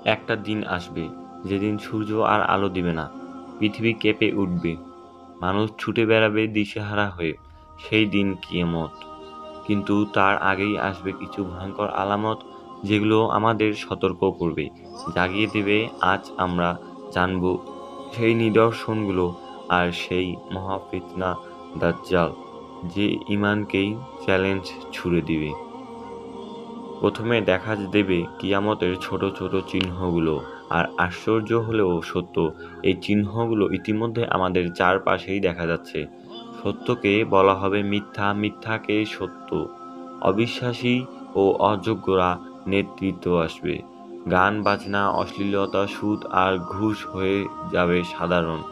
একটা দিন আসবে যেদিন সূর্য আর আলো দিবে না, পৃথিবী কেঁপে উঠবে, মানুষ ছুটে বেড়াবে দিশেহারা হয়ে। সেই দিন কিয়ামত। কিন্তু তার আগেই আসবে কিছু ভয়ঙ্কর আলামত, যেগুলো আমাদের সতর্ক করবে, জাগিয়ে দেবে। আজ আমরা জানব সেই নিদর্শনগুলো আর সেই মহাফিতনা দাজ্জাল, যে ঈমানকেই চ্যালেঞ্জ ছুড়ে দিবে। প্রথমে দেখা দেবে কিয়ামতের ছোট ছোট চিহ্নগুলো। আর আশ্চর্য হলেও সত্য, এই চিহ্নগুলো ইতিমধ্যে আমাদের চারপাশেই দেখা যাচ্ছে। সত্যকে বলা হবে মিথ্যা, মিথ্যাকে সত্য। অবিশ্বাসী ও অযোগ্যরা নেতৃত্ব আসবে। গান বাজনা, অশ্লীলতা, সুদ আর ঘুষ হয়ে যাবে সাধারণ।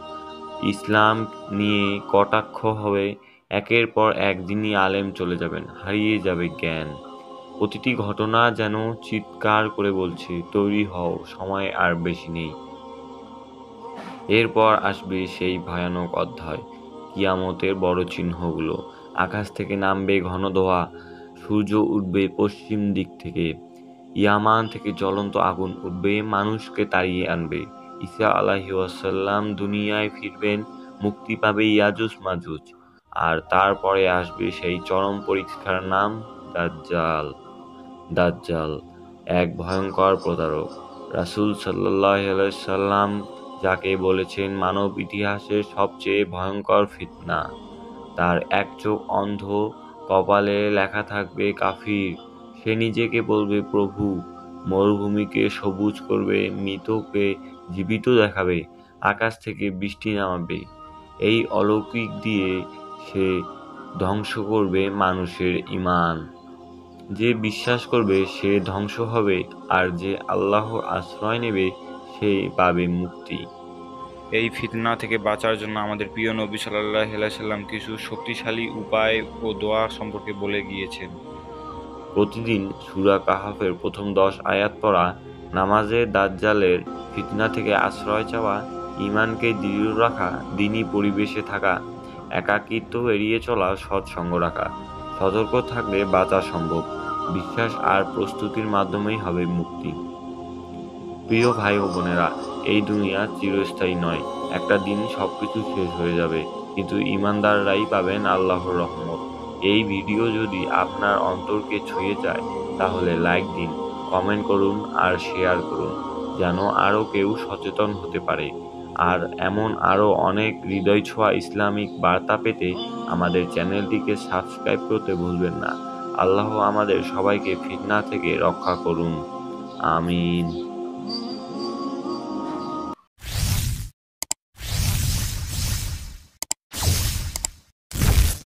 ইসলাম নিয়ে কটাক্ষ হবে। একের পর এক দিনই আলেম চলে যাবেন, হারিয়ে যাবে জ্ঞান। প্রতিটি ঘটনা যেন চিৎকার করে বলছে, তৈরি হও, সময় আর বেশি নেই। এরপর আসবে সেই ভয়ানক অধ্যায়, কিয়ামতের বড় চিহ্নগুলো। আকাশ থেকে নামবে ঘন ধোঁয়া, সূর্য উঠবে পশ্চিম দিক থেকে, ইয়ামান থেকে জ্বলন্ত আগুন উঠবে, মানুষকে তাড়িয়ে আনবে। ঈসা আলাইহিস সালাম দুনিয়ায় ফিরবেন, মুক্তি পাবে ইয়াজুজ মাজুজ। আর তারপরে আসবে সেই চরম পরীক্ষার নাম দাজ্জাল। দাজ্জাল এক ভয়ঙ্কর প্রতারক। রাসূল সাল্লাল্লাহু আলাইহি সাল্লাম যাকে বলেছেন মানব ইতিহাসের সবচেয়ে ভয়ঙ্কর ফিতনা। তার এক চোখ অন্ধ, কপালে লেখা থাকবে কাফির। সে নিজেকে বলবে প্রভু, মরুভূমিকে সবুজ করবে, মৃতকে জীবিত দেখাবে, আকাশ থেকে বৃষ্টি নামাবে। এই অলৌকিক দিয়ে সে ধ্বংস করবে মানুষের ঈমান। যে বিশ্বাস করবে সে ধ্বংস হবে, আর যে আল্লাহর আশ্রয় নেবে সে পাবে মুক্তি। এই ফিতনা থেকে বাঁচার জন্য আমাদের প্রিয় নবী সাল্লাল্লাহু আলাইহি সাল্লাম কিছু শক্তিশালী উপায় ও দোয়া সম্পর্কে বলে গিয়েছেন। প্রতিদিন সূরা কাহাফের প্রথম 10 আয়াত পড়া, নামাজে দাজ্জালের ফিতনা থেকে আশ্রয় চাওয়া, ঈমানকে দৃঢ় রাখা, দ্বীনি পরিবেশে থাকা, একাকিত্ব এড়িয়ে চলা, সৎসঙ্গ রাখা। সতর্ক থাকলে বাঁচা সম্ভব। বিশ্বাস আর প্রস্তুতির মাধ্যমেই হবে মুক্তি। প্রিয় ভাই ও বোনেরা, এই দুনিয়া চিরস্থায়ী নয়। একটা দিন সবকিছু শেষ হয়ে যাবে, কিন্তু ঈমানদাররাই পাবেন আল্লাহর রহমত। এই ভিডিও যদি আপনার অন্তরকে ছুঁয়ে যায়, তাহলে লাইক দিন, কমেন্ট করুন আর শেয়ার করুন, যেন আরও কেউ সচেতন হতে পারে। আর এমন আরও অনেক হৃদয় ছোঁয়া ইসলামিক বার্তা পেতে আমাদের চ্যানেলটিকে সাবস্ক্রাইব করতে ভুলবেন না। আল্লাহ আমাদের সবাইকে ফিতনা থেকে রক্ষা করুন। আমিন।